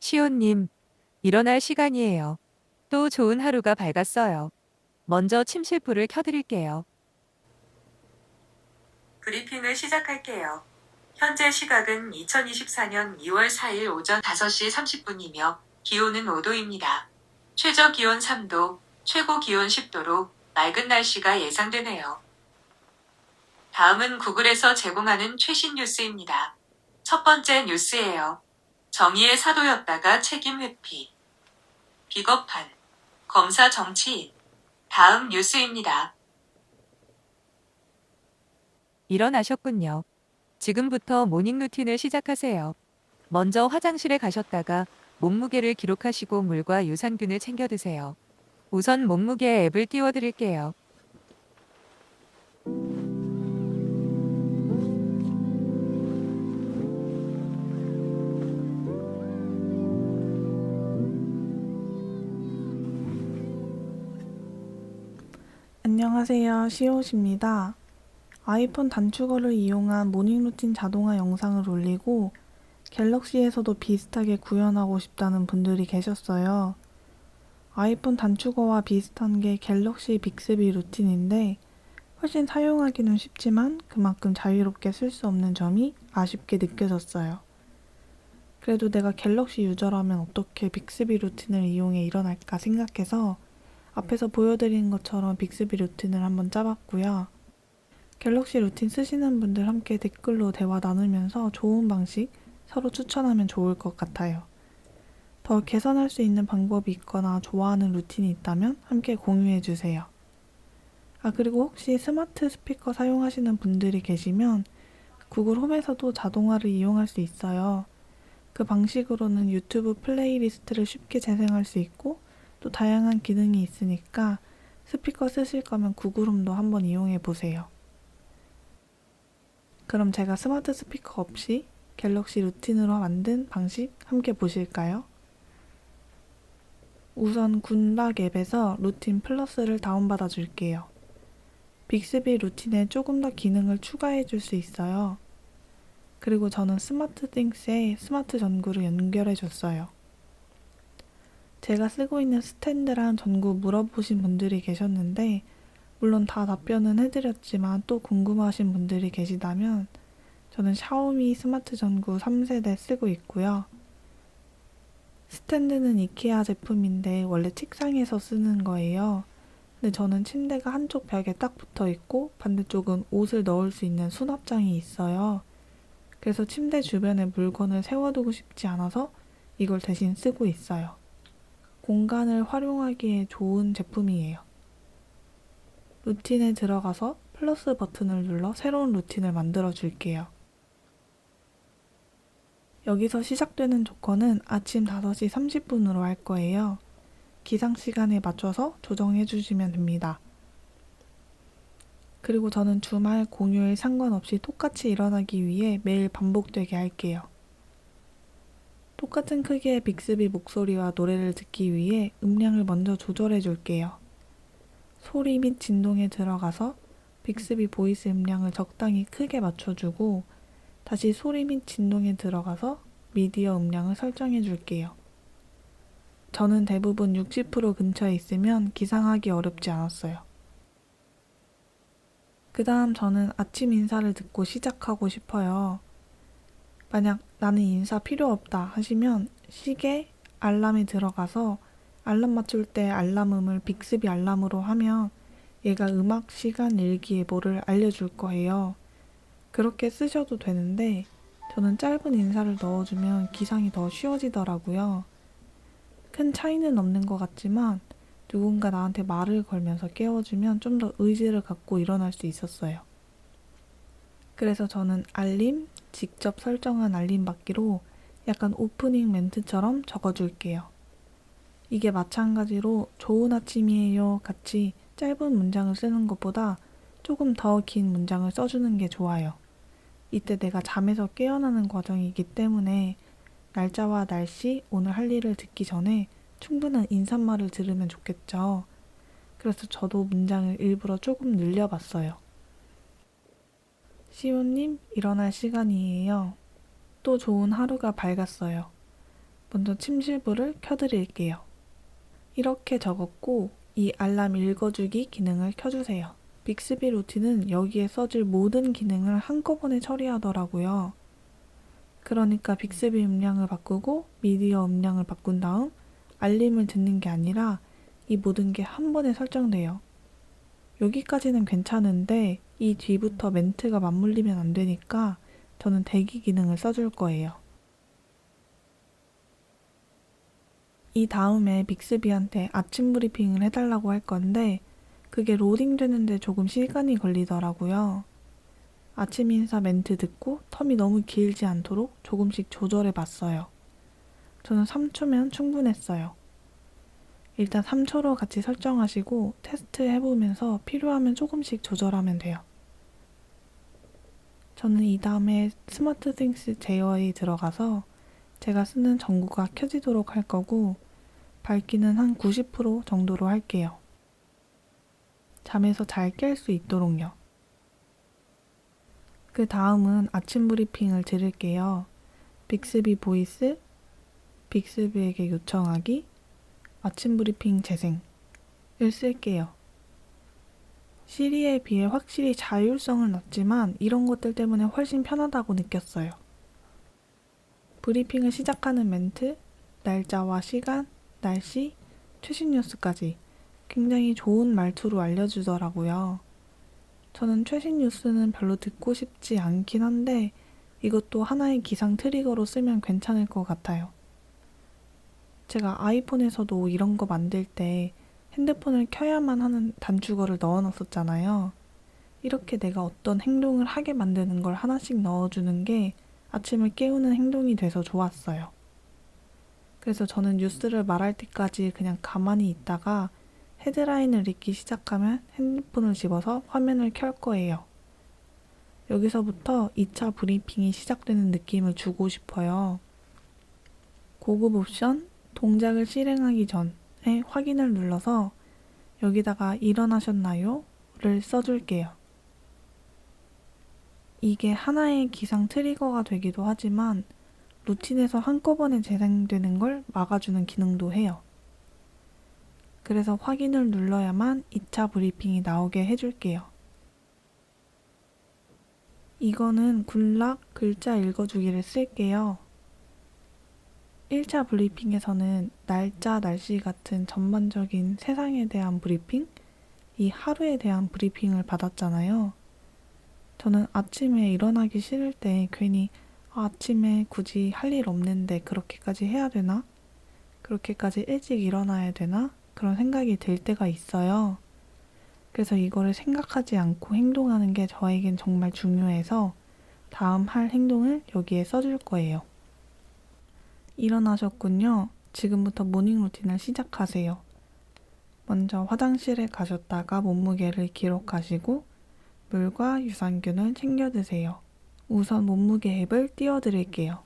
시온님, 일어날 시간이에요. 또 좋은 하루가 밝았어요. 먼저 침실불을 켜드릴게요. 브리핑을 시작할게요. 현재 시각은 2024년 2월 4일 오전 5시 30분이며 기온은 5도입니다. 최저 기온 3도, 최고 기온 10도로 맑은 날씨가 예상되네요. 다음은 구글에서 제공하는 최신 뉴스입니다. 첫 번째 뉴스예요. 정의의 사도였다가 책임 회피. 비겁한 검사 정치인. 다음 뉴스입니다. 일어나셨군요. 지금부터 모닝 루틴을 시작하세요. 먼저 화장실에 가셨다가 몸무게를 기록하시고 물과 유산균을 챙겨 드세요. 우선 몸무게 앱을 띄워드릴게요. 안녕하세요. 시옷입니다. 아이폰 단축어를 이용한 모닝 루틴 자동화 영상을 올리고 갤럭시에서도 비슷하게 구현하고 싶다는 분들이 계셨어요. 아이폰 단축어와 비슷한 게 갤럭시 빅스비 루틴인데 훨씬 사용하기는 쉽지만 그만큼 자유롭게 쓸 수 없는 점이 아쉽게 느껴졌어요. 그래도 내가 갤럭시 유저라면 어떻게 빅스비 루틴을 이용해 일어날까 생각해서 앞에서 보여드린 것처럼 빅스비 루틴을 한번 짜봤고요. 갤럭시 루틴 쓰시는 분들 함께 댓글로 대화 나누면서 좋은 방식 서로 추천하면 좋을 것 같아요. 더 개선할 수 있는 방법이 있거나 좋아하는 루틴이 있다면 함께 공유해주세요. 그리고 혹시 스마트 스피커 사용하시는 분들이 계시면 구글 홈에서도 자동화를 이용할 수 있어요. 그 방식으로는 유튜브 플레이리스트를 쉽게 재생할 수 있고 또 다양한 기능이 있으니까 스피커 쓰실 거면 구글홈도 한번 이용해 보세요. 그럼 제가 스마트 스피커 없이 갤럭시 루틴으로 만든 방식 함께 보실까요? 우선 굿락 앱에서 루틴 플러스를 다운받아 줄게요. 빅스비 루틴에 조금 더 기능을 추가해 줄 수 있어요. 그리고 저는 스마트 띵스에 스마트 전구를 연결해 줬어요. 제가 쓰고 있는 스탠드랑 전구 물어보신 분들이 계셨는데 물론 다 답변은 해드렸지만 또 궁금하신 분들이 계시다면 저는 샤오미 스마트 전구 3세대 쓰고 있고요. 스탠드는 이케아 제품인데 원래 책상에서 쓰는 거예요. 근데 저는 침대가 한쪽 벽에 딱 붙어 있고 반대쪽은 옷을 넣을 수 있는 수납장이 있어요. 그래서 침대 주변에 물건을 세워두고 싶지 않아서 이걸 대신 쓰고 있어요. 공간을 활용하기에 좋은 제품이에요. 루틴에 들어가서 플러스 버튼을 눌러 새로운 루틴을 만들어 줄게요. 여기서 시작되는 조건은 아침 5시 30분으로 할 거예요. 기상 시간에 맞춰서 조정해 주시면 됩니다. 그리고 저는 주말, 공휴일 상관없이 똑같이 일어나기 위해 매일 반복되게 할게요. 똑같은 크기의 빅스비 목소리와 노래를 듣기 위해 음량을 먼저 조절해 줄게요. 소리 및 진동에 들어가서 빅스비 보이스 음량을 적당히 크게 맞춰주고 다시 소리 및 진동에 들어가서 미디어 음량을 설정해 줄게요. 저는 대부분 60% 근처에 있으면 기상하기 어렵지 않았어요. 그 다음 저는 아침 인사를 듣고 시작하고 싶어요. 만약 나는 인사 필요 없다 하시면 시계, 알람이 들어가서 알람 맞출 때 알람음을 빅스비 알람으로 하면 얘가 음악 시간 일기예보를 알려줄 거예요. 그렇게 쓰셔도 되는데 저는 짧은 인사를 넣어주면 기상이 더 쉬워지더라고요. 큰 차이는 없는 것 같지만 누군가 나한테 말을 걸면서 깨워주면 좀 더 의지를 갖고 일어날 수 있었어요. 그래서 저는 알림, 직접 설정한 알림 받기로 약간 오프닝 멘트처럼 적어줄게요. 이게 마찬가지로 좋은 아침이에요 같이 짧은 문장을 쓰는 것보다 조금 더 긴 문장을 써주는 게 좋아요. 이때 내가 잠에서 깨어나는 과정이기 때문에 날짜와 날씨, 오늘 할 일을 듣기 전에 충분한 인사말을 들으면 좋겠죠. 그래서 저도 문장을 일부러 조금 늘려봤어요. 시온님, 일어날 시간이에요. 또 좋은 하루가 밝았어요. 먼저 침실불을 켜드릴게요. 이렇게 적었고 이 알람 읽어주기 기능을 켜주세요. 빅스비 루틴은 여기에 써질 모든 기능을 한꺼번에 처리하더라고요. 그러니까 빅스비 음량을 바꾸고 미디어 음량을 바꾼 다음 알림을 듣는 게 아니라 이 모든 게 한 번에 설정돼요. 여기까지는 괜찮은데 이 뒤부터 멘트가 맞물리면 안 되니까 저는 대기 기능을 써줄 거예요. 이 다음에 빅스비한테 아침 브리핑을 해달라고 할 건데 그게 로딩 되는데 조금 시간이 걸리더라고요. 아침 인사 멘트 듣고 텀이 너무 길지 않도록 조금씩 조절해 봤어요. 저는 3초면 충분했어요. 일단 3초로 같이 설정하시고 테스트 해보면서 필요하면 조금씩 조절하면 돼요. 저는 이 다음에 스마트 띵스 제어에 들어가서 제가 쓰는 전구가 켜지도록 할 거고 밝기는 한 90% 정도로 할게요. 잠에서 잘 깰 수 있도록요. 그 다음은 아침 브리핑을 들을게요. 빅스비 보이스, 빅스비에게 요청하기, 아침 브리핑 재생을 쓸게요. 시리에 비해 확실히 자율성은 낮지만 이런 것들 때문에 훨씬 편하다고 느꼈어요. 브리핑을 시작하는 멘트, 날짜와 시간, 날씨, 최신 뉴스까지 굉장히 좋은 말투로 알려주더라고요. 저는 최신 뉴스는 별로 듣고 싶지 않긴 한데 이것도 하나의 기상 트리거로 쓰면 괜찮을 것 같아요. 제가 아이폰에서도 이런 거 만들 때 핸드폰을 켜야만 하는 단축어를 넣어놨었잖아요. 이렇게 내가 어떤 행동을 하게 만드는 걸 하나씩 넣어주는 게 아침을 깨우는 행동이 돼서 좋았어요. 그래서 저는 뉴스를 말할 때까지 그냥 가만히 있다가 헤드라인을 읽기 시작하면 핸드폰을 집어서 화면을 켤 거예요. 여기서부터 2차 브리핑이 시작되는 느낌을 주고 싶어요. 고급 옵션, 동작을 실행하기 전에 확인을 눌러서 여기다가 일어나셨나요? 를 써줄게요. 이게 하나의 기상 트리거가 되기도 하지만 루틴에서 한꺼번에 재생되는 걸 막아주는 기능도 해요. 그래서 확인을 눌러야만 2차 브리핑이 나오게 해줄게요. 이거는 굿락 글자 읽어주기를 쓸게요. 1차 브리핑에서는 날짜, 날씨 같은 전반적인 세상에 대한 브리핑, 이 하루에 대한 브리핑을 받았잖아요. 저는 아침에 일어나기 싫을 때 괜히 아침에 굳이 할 일 없는데 그렇게까지 해야 되나? 그렇게까지 일찍 일어나야 되나? 그런 생각이 들 때가 있어요. 그래서 이거를 생각하지 않고 행동하는 게 저에겐 정말 중요해서 다음 할 행동을 여기에 써줄 거예요. 일어나셨군요. 지금부터 모닝 루틴을 시작하세요. 먼저 화장실에 가셨다가 몸무게를 기록하시고 물과 유산균을 챙겨 드세요. 우선 몸무게 앱을 띄워드릴게요.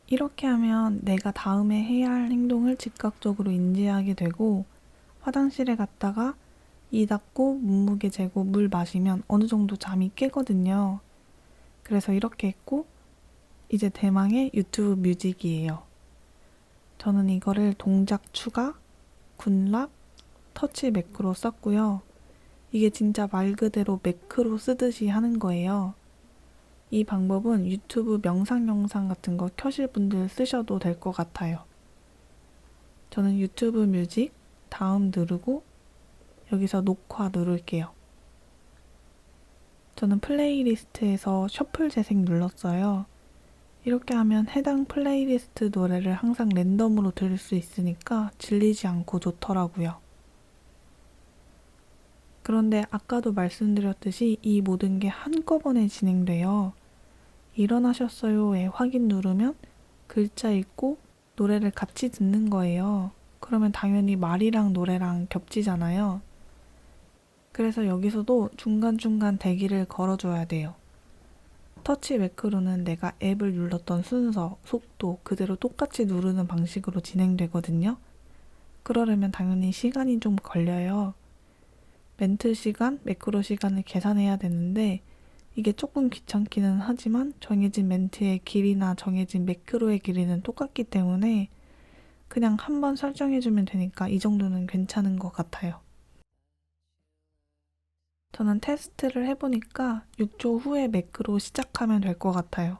이렇게 하면 내가 다음에 해야 할 행동을 즉각적으로 인지하게 되고 화장실에 갔다가 이 닦고 몸무게 재고 물 마시면 어느 정도 잠이 깨거든요. 그래서 이렇게 했고 이제 대망의 유튜브 뮤직이에요. 저는 이거를 동작 추가, 굿락, 터치 매크로 썼고요. 이게 진짜 말 그대로 매크로 쓰듯이 하는 거예요. 이 방법은 유튜브 명상 영상 같은 거 켜실 분들 쓰셔도 될 것 같아요. 저는 유튜브 뮤직 다음 누르고 여기서 녹화 누를게요. 저는 플레이리스트에서 셔플 재생 눌렀어요. 이렇게 하면 해당 플레이리스트 노래를 항상 랜덤으로 들을 수 있으니까 질리지 않고 좋더라고요. 그런데 아까도 말씀드렸듯이 이 모든 게 한꺼번에 진행돼요. 일어나셨어요에 확인 누르면 글자 읽고 노래를 같이 듣는 거예요. 그러면 당연히 말이랑 노래랑 겹치잖아요. 그래서 여기서도 중간중간 대기를 걸어줘야 돼요. 터치 매크로는 내가 앱을 눌렀던 순서, 속도 그대로 똑같이 누르는 방식으로 진행되거든요. 그러려면 당연히 시간이 좀 걸려요. 멘트 시간, 매크로 시간을 계산해야 되는데 이게 조금 귀찮기는 하지만 정해진 멘트의 길이나 정해진 매크로의 길이는 똑같기 때문에 그냥 한번 설정해주면 되니까 이 정도는 괜찮은 것 같아요. 저는 테스트를 해보니까 6초 후에 매크로 시작하면 될 것 같아요.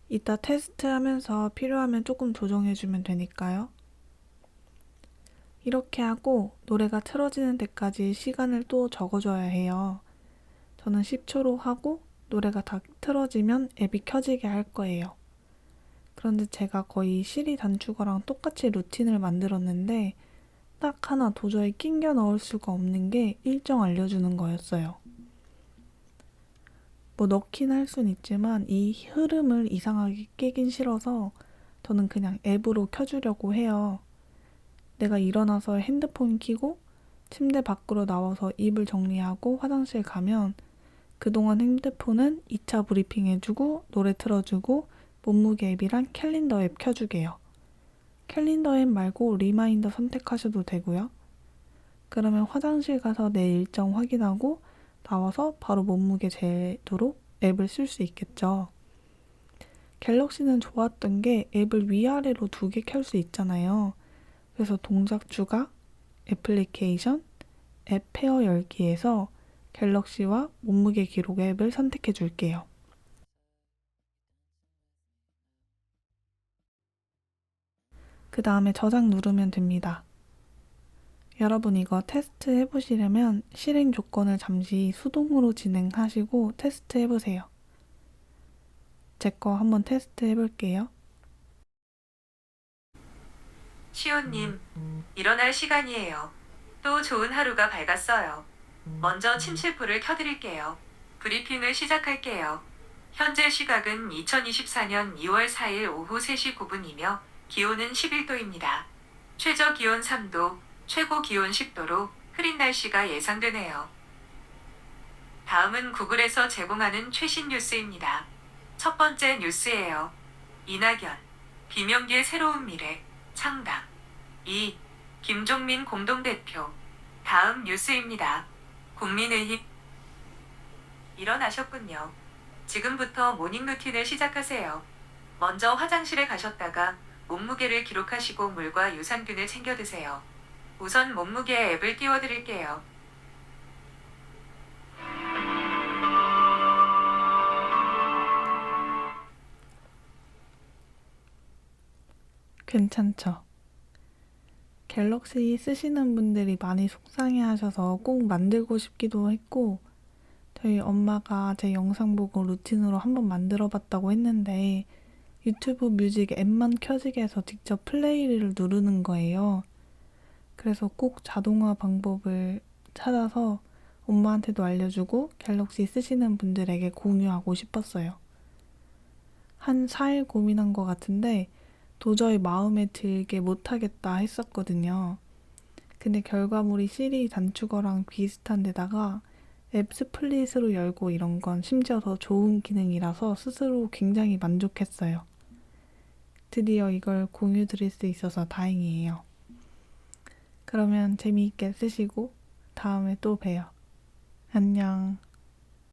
이따 테스트하면서 필요하면 조금 조정해주면 되니까요. 이렇게 하고 노래가 틀어지는 데까지 시간을 또 적어줘야 해요. 저는 10초로 하고 노래가 다 틀어지면 앱이 켜지게 할 거예요. 그런데 제가 거의 시리 단축어랑 똑같이 루틴을 만들었는데 딱 하나 도저히 낑겨 넣을 수가 없는 게 일정 알려주는 거였어요. 뭐 넣긴 할 순 있지만 이 흐름을 이상하게 깨긴 싫어서 저는 그냥 앱으로 켜주려고 해요. 내가 일어나서 핸드폰 켜고 침대 밖으로 나와서 이불 정리하고 화장실 가면 그동안 핸드폰은 2차 브리핑 해주고 노래 틀어주고 몸무게 앱이랑 캘린더 앱 켜주게요. 캘린더 앱 말고 리마인더 선택하셔도 되고요. 그러면 화장실 가서 내 일정 확인하고 나와서 바로 몸무게 재도록 앱을 쓸 수 있겠죠. 갤럭시는 좋았던 게 앱을 위아래로 2개 켤 수 있잖아요. 그래서 동작 추가, 애플리케이션, 앱 페어 열기에서 갤럭시와 몸무게 기록 앱을 선택해 줄게요. 그 다음에 저장 누르면 됩니다. 여러분 이거 테스트 해보시려면 실행 조건을 잠시 수동으로 진행하시고 테스트 해보세요. 제 거 한번 테스트 해볼게요. 시온님, 일어날 시간이에요. 또 좋은 하루가 밝았어요. 먼저 침실불을 켜드릴게요. 브리핑을 시작할게요. 현재 시각은 2024년 2월 4일 오후 3시 9분이며 기온은 11도입니다. 최저 기온 3도, 최고 기온 10도로 흐린 날씨가 예상되네요. 다음은 구글에서 제공하는 최신 뉴스입니다. 첫 번째 뉴스예요. 이낙연, 비명계의 새로운 미래, 창당. 2. 김종민 공동대표. 다음 뉴스입니다. 국민의힘. 일어나셨군요. 지금부터 모닝 루틴을 시작하세요. 먼저 화장실에 가셨다가 몸무게를 기록하시고 물과 유산균을 챙겨 드세요. 우선 몸무게 앱을 띄워드릴게요. 괜찮죠? 갤럭시 쓰시는 분들이 많이 속상해 하셔서 꼭 만들고 싶기도 했고 저희 엄마가 제 영상 보고 루틴으로 한번 만들어 봤다고 했는데 유튜브 뮤직 앱만 켜지게 해서 직접 플레이를 누르는 거예요. 그래서 꼭 자동화 방법을 찾아서 엄마한테도 알려주고 갤럭시 쓰시는 분들에게 공유하고 싶었어요. 한 4일 고민한 것 같은데 도저히 마음에 들게 못하겠다 했었거든요. 근데 결과물이 시리 단축어랑 비슷한 데다가 앱 스플릿으로 열고 이런 건 심지어 더 좋은 기능이라서 스스로 굉장히 만족했어요. 드디어 이걸 공유 드릴 수 있어서 다행이에요. 그러면 재미있게 쓰시고 다음에 또 봬요. 안녕.